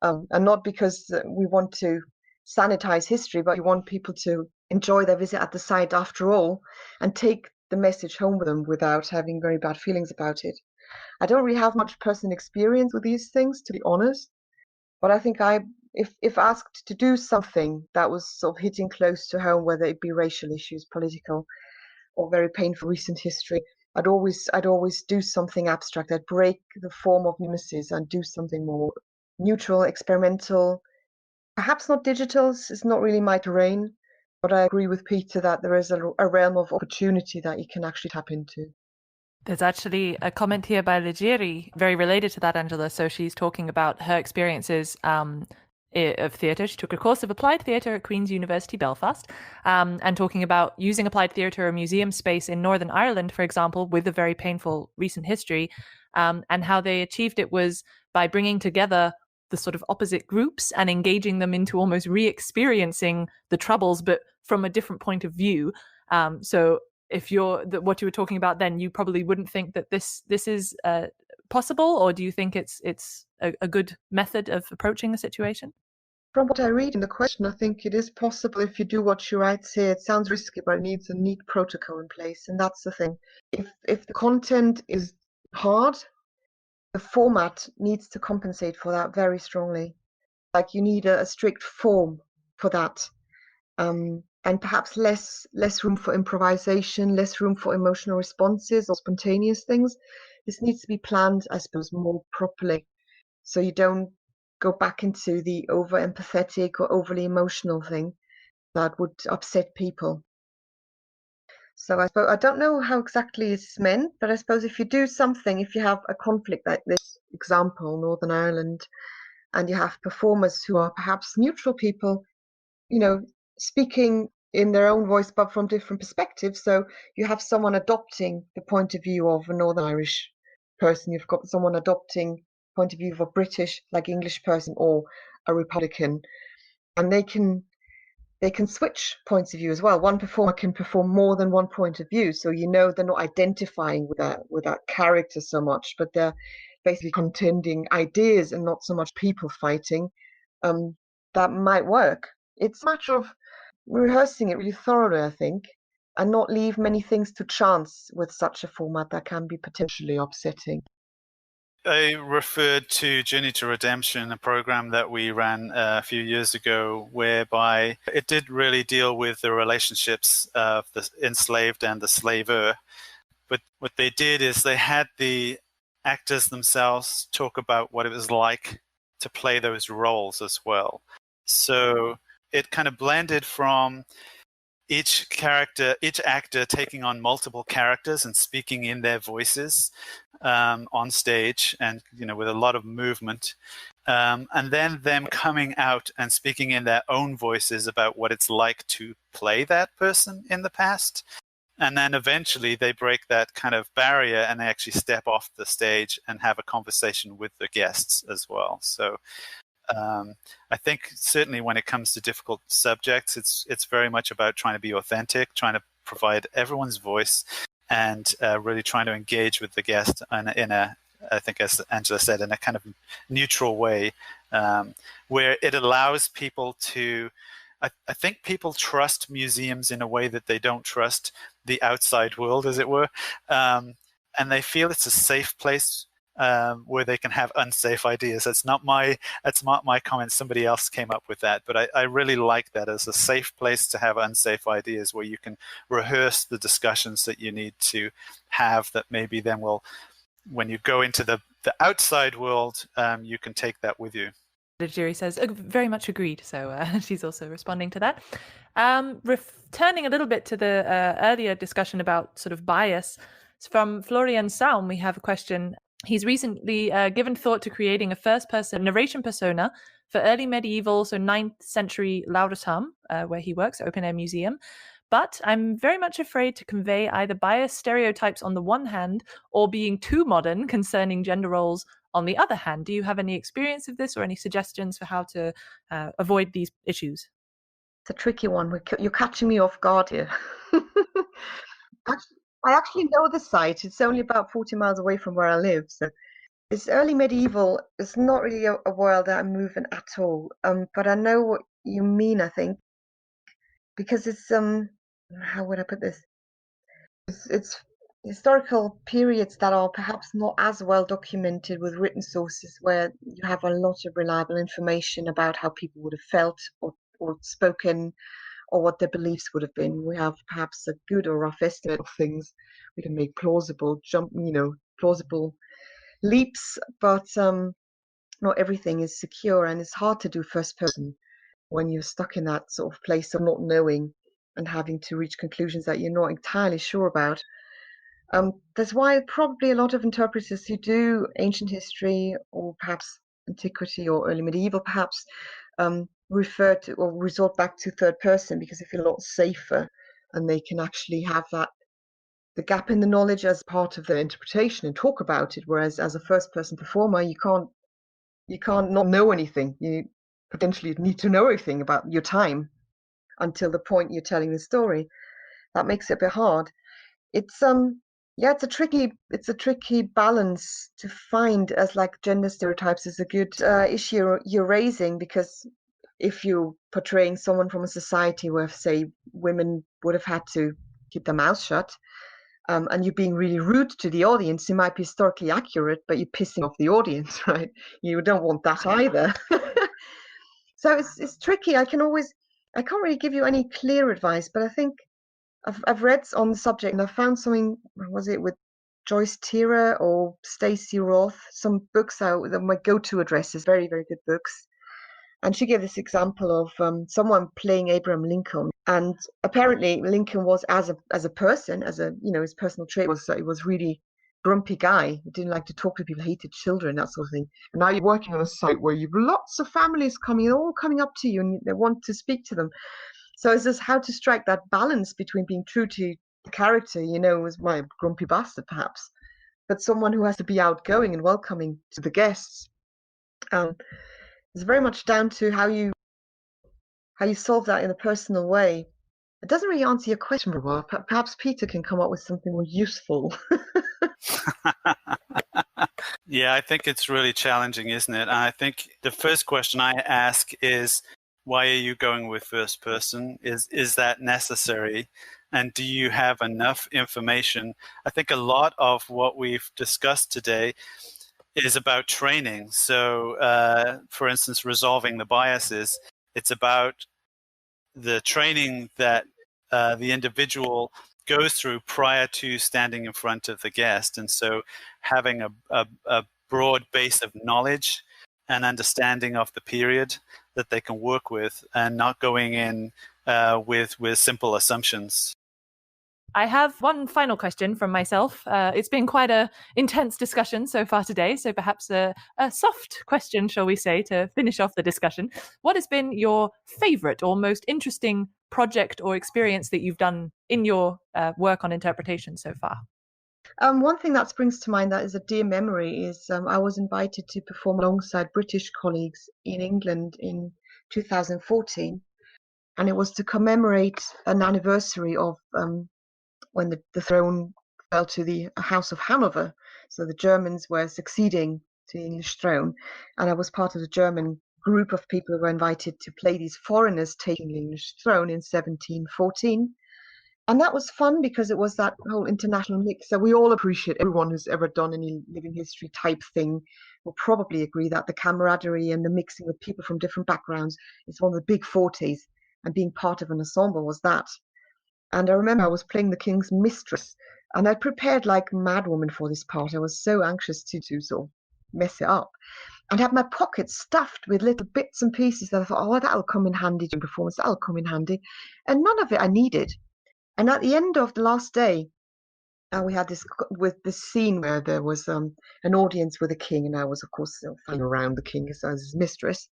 And not because we want to sanitize history, but you want people to enjoy their visit at the site after all and take the message home with them without having very bad feelings about it. I don't really have much personal experience with these things, to be honest, but I think if asked to do something that was sort of hitting close to home, whether it be racial issues, political, or very painful recent history, I'd always do something abstract. I'd break the form of mimesis and do something more neutral, experimental, perhaps not digital. It's not really my terrain, but I agree with Peter that there is a realm of opportunity that you can actually tap into. There's actually a comment here by Leggeri, very related to that, Angela. So she's talking about her experiences of theatre. She took a course of applied theatre at Queen's University Belfast, and talking about using applied theatre or museum space in Northern Ireland, for example, with a very painful recent history, and how they achieved it was by bringing together the sort of opposite groups and engaging them into almost re-experiencing the troubles, but from a different point of view. So if what you were talking about then, you probably wouldn't think that this is possible, or do you think it's a good method of approaching the situation? From what I read in the question, I think it is possible if you do what you write here. It sounds risky, but it needs a neat protocol in place, and that's the thing. If the content is hard, the format needs to compensate for that very strongly. Like you need a strict form for that. And perhaps less room for improvisation, less room for emotional responses or spontaneous things. This needs to be planned, I suppose, more properly, so you don't go back into the over empathetic or overly emotional thing that would upset people. So I don't know how exactly it's meant, but I suppose if you do something, if you have a conflict like this example, Northern Ireland, and you have performers who are perhaps neutral people, speaking in their own voice but from different perspectives. So you have someone adopting the point of view of a Northern Irish person, you've got someone adopting the point of view of a British, like English person, or a Republican, and they can switch points of view as well. One performer can perform more than one point of view, so they're not identifying with that character so much, but they're basically contending ideas and not so much people fighting. That might work. It's a matter of rehearsing it really thoroughly, I think, and not leave many things to chance with such a format that can be potentially upsetting. I referred to Journey to Redemption, a program that we ran a few years ago, whereby it did really deal with the relationships of the enslaved and the slaver. But what they did is they had the actors themselves talk about what it was like to play those roles as well. So it kind of blended from each actor taking on multiple characters and speaking in their voices on stage, and with a lot of movement, and then them coming out and speaking in their own voices about what it's like to play that person in the past. And then eventually they break that kind of barrier and they actually step off the stage and have a conversation with the guests as well. So I think certainly when it comes to difficult subjects, it's very much about trying to be authentic, trying to provide everyone's voice, and really trying to engage with the guest in a, I think as Angela said, in a kind of neutral way, where it allows people to, I think people trust museums in a way that they don't trust the outside world, as it were, and they feel it's a safe place where they can have unsafe ideas. That's not my comment. Somebody else came up with that, but I really like that as a safe place to have unsafe ideas, where you can rehearse the discussions that you need to have, that maybe then will, when you go into the outside world, you can take that with you. Jury says very much agreed, so she's also responding to that. Returning a little bit to the earlier discussion about sort of bias, from Florian Saum, we have a question. He's recently given thought to creating a first-person narration persona for early medieval, so 9th century Laudersham, where he works, Open Air Museum. But I'm very much afraid to convey either biased stereotypes on the one hand or being too modern concerning gender roles on the other hand. Do you have any experience of this or any suggestions for how to avoid these issues? It's a tricky one. You're catching me off guard here. I actually know the site. It's only about 40 miles away from where I live. So it's early medieval. It's not really a world that I'm moving at all. But I know what you mean, I think, because it's how would I put this? It's historical periods that are perhaps not as well documented with written sources, where you have a lot of reliable information about how people would have felt or spoken, or what their beliefs would have been. We have perhaps a good or rough estimate of things. We can make plausible leaps, but not everything is secure, and it's hard to do first person when you're stuck in that sort of place of not knowing and having to reach conclusions that you're not entirely sure about. That's why probably a lot of interpreters who do ancient history or perhaps antiquity or early medieval perhaps refer to or resort back to third person, because they feel a lot safer and they can actually have the gap in the knowledge as part of their interpretation and talk about it. Whereas as a first person performer, you can't not know anything. You potentially need to know everything about your time until the point you're telling the story. That makes it a bit hard. It's it's a tricky balance to find, as like gender stereotypes is a good issue you're raising, because if you're portraying someone from a society where, say, women would have had to keep their mouths shut, and you're being really rude to the audience, you might be historically accurate, but you're pissing off the audience, right? You don't want that either. So it's tricky. I can't really give you any clear advice, but I think I've read on the subject, and I found something, was it with Joyce Tira or Stacey Roth, some books out that my go-to addresses, very, very good books. And she gave this example of someone playing Abraham Lincoln, and apparently Lincoln was as a person, his personal trait was that he was really grumpy guy. He didn't like to talk to people, hated children, that sort of thing. And now you're working on a site where you've lots of families all coming up to you, and they want to speak to them. So it's just how to strike that balance between being true to the character, as my grumpy bastard perhaps, but someone who has to be outgoing and welcoming to the guests. It's very much down to how you solve that in a personal way. It doesn't really answer your question very well. Perhaps Peter can come up with something more useful. Yeah, I think it's really challenging, isn't it? And I think the first question I ask is, why are you going with first person? Is that necessary? And do you have enough information? I think a lot of what we've discussed today is about training. So, for instance, resolving the biases, it's about the training that the individual goes through prior to standing in front of the guest. And so having a broad base of knowledge and understanding of the period that they can work with, and not going in with simple assumptions. I have one final question from myself. It's been quite an intense discussion so far today, so perhaps a soft question, shall we say, to finish off the discussion. What has been your favourite or most interesting project or experience that you've done in your work on interpretation so far? One thing that springs to mind that is a dear memory is I was invited to perform alongside British colleagues in England in 2014, and it was to commemorate an anniversary of when the throne fell to the House of Hanover. So the Germans were succeeding to the English throne, and I was part of the German group of people who were invited to play these foreigners taking the English throne in 1714. And that was fun because it was that whole international mix. So we all appreciate, everyone who's ever done any living history type thing will probably agree that the camaraderie and the mixing with people from different backgrounds is one of the big fortes, and being part of an ensemble was that. And I remember I was playing the King's Mistress, and I prepared like madwoman for this part. I was so anxious to sort of mess it up. And have my pockets stuffed with little bits and pieces that I thought, oh, that'll come in handy during performance, that'll come in handy. And none of it I needed. And at the end of the last day, we had this scene where there was an audience with a king, and I was, of course, flying around the king as his mistress.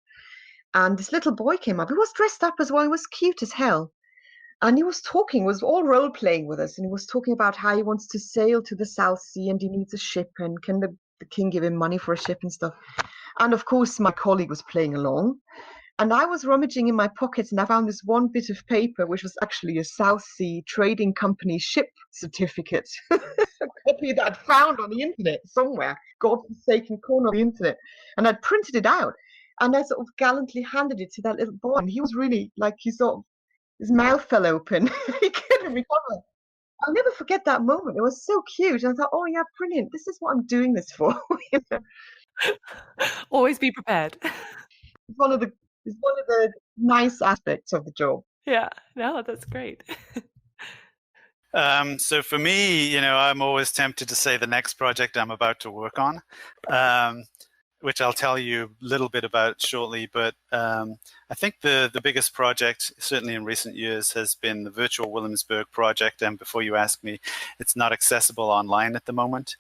And this little boy came up. He was dressed up as well. He was cute as hell. And he was all role playing with us. And he was talking about how he wants to sail to the South Sea and he needs a ship. And can the king give him money for a ship and stuff? And of course, my colleague was playing along. And I was rummaging in my pockets and I found this one bit of paper, which was actually a South Sea Trading Company ship certificate. A copy that I'd found on the internet somewhere, godforsaken corner of the internet. And I'd printed it out. And I sort of gallantly handed it to that little boy. And he was really like, his mouth fell open. He couldn't recover. I'll never forget that moment. It was so cute. And I thought, oh yeah, brilliant. This is what I'm doing this for. Always be prepared. It's one of the nice aspects of the job. Yeah, no, that's great. So for me, I'm always tempted to say the next project I'm about to work on, which I'll tell you a little bit about shortly. But I think the biggest project, certainly in recent years, has been the Virtual Williamsburg project. And before you ask me, it's not accessible online at the moment.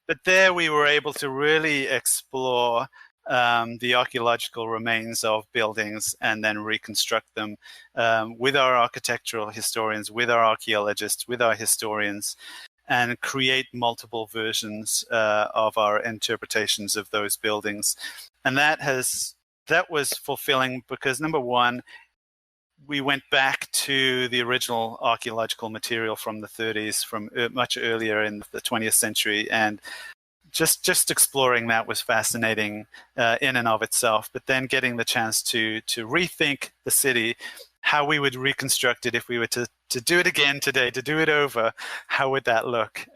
But there we were able to really explore the archaeological remains of buildings and then reconstruct them with our architectural historians, with our archaeologists, with our historians, and create multiple versions of our interpretations of those buildings. And that was fulfilling because, number one, we went back to the original archaeological material from the 30s, from much earlier in the 20th century, and just exploring that was fascinating in and of itself. But then getting the chance to rethink the city, how we would reconstruct it if we were to do it again today, to do it over, how would that look?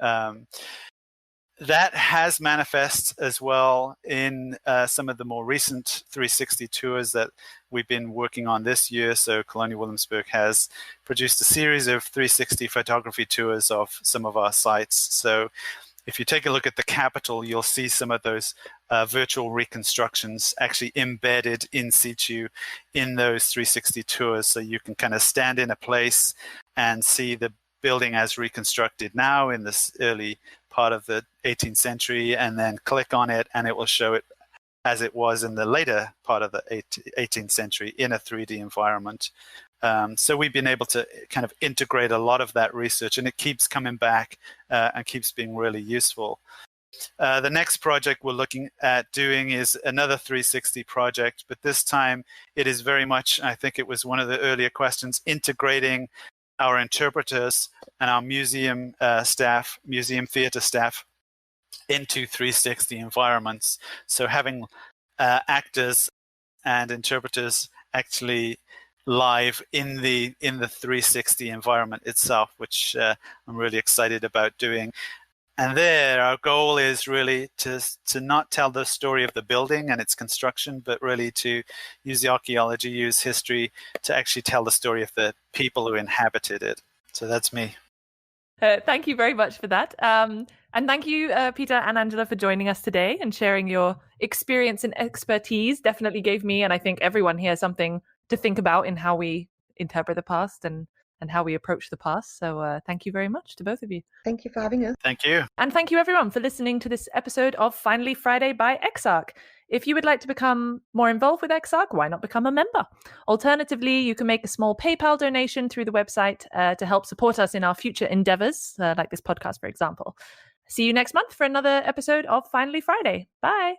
That has manifested as well in some of the more recent 360 tours that we've been working on this year. So Colonial Williamsburg has produced a series of 360 photography tours of some of our sites. So if you take a look at the Capitol, you'll see some of those virtual reconstructions actually embedded in situ in those 360 tours. So you can kind of stand in a place and see the building as reconstructed now in this early part of the 18th century, and then click on it and it will show it as it was in the later part of the 18th century in a 3D environment. So we've been able to kind of integrate a lot of that research, and it keeps coming back and keeps being really useful. The next project we're looking at doing is another 360 project, but this time it is very much, I think it was one of the earlier questions, integrating our interpreters and our museum staff, museum theater staff, into 360 environments. So having actors and interpreters actually live in the 360 environment itself, which I'm really excited about doing. And there, our goal is really to not tell the story of the building and its construction, but really to use the archaeology, use history to actually tell the story of the people who inhabited it. So that's me. Thank you very much for that. And thank you, Peter and Angela, for joining us today and sharing your experience and expertise. Definitely gave me, and I think everyone here, something to think about in how we interpret the past and how we approach the past. So thank you very much to both of you. Thank you for having us. Thank you. And thank you everyone for listening to this episode of Finally Friday by EXARC. If you would like to become more involved with EXARC, why not become a member? Alternatively, you can make a small PayPal donation through the website to help support us in our future endeavors, like this podcast, for example. See you next month for another episode of Finally Friday. Bye.